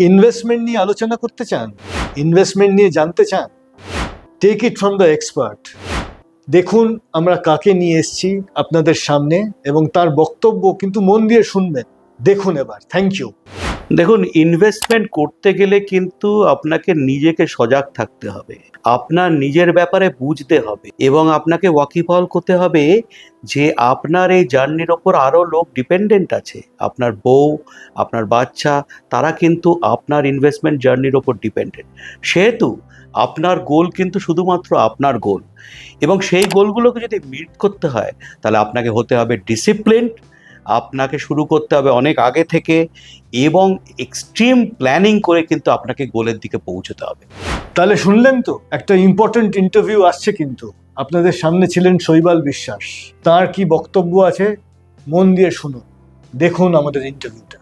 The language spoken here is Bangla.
ইনভেস্টমেন্ট নিয়ে আলোচনা করতে চান, ইনভেস্টমেন্ট নিয়ে জানতে চান, take it from the expert. দেখুন আমরা কাকে নিয়ে এসেছি আপনাদের সামনে এবং তার বক্তব্য কিন্তু মন দিয়ে শুনবেন। দেখুন এবার। Thank you. দেখুন, ইনভেস্টমেন্ট করতে গেলে কিন্তু আপনাকে নিজেকে সজাগ থাকতে হবে, আপনার নিজের ব্যাপারে বুঝতে হবে এবং আপনাকে ওয়াকিবহাল করতে হবে যে আপনার এই জার্নির ওপর আরও লোক ডিপেন্ডেন্ট আছে। আপনার বউ, আপনার বাচ্চা, তারা কিন্তু আপনার ইনভেস্টমেন্ট জার্নির ওপর ডিপেন্ডেন্ট। সেহেতু আপনার গোল কিন্তু শুধুমাত্র আপনার গোল, এবং সেই গোলগুলোকে যদি মিট করতে হয় তাহলে আপনাকে হতে হবে ডিসিপ্লিনড, আপনাকে শুরু করতে হবে অনেক আগে থেকে এবং এক্সট্রিম প্ল্যানিং করে কিন্তু আপনাকে গোলের দিকে পৌঁছতে হবে। তাহলে শুনলেন তো, একটা ইম্পর্টেন্ট ইন্টারভিউ আসছে কিন্তু। আপনাদের সামনে ছিলেন শৈবাল বিশ্বাস। তার কি বক্তব্য আছে মন দিয়ে শুনুন, দেখুন আমাদের ইন্টারভিউটা।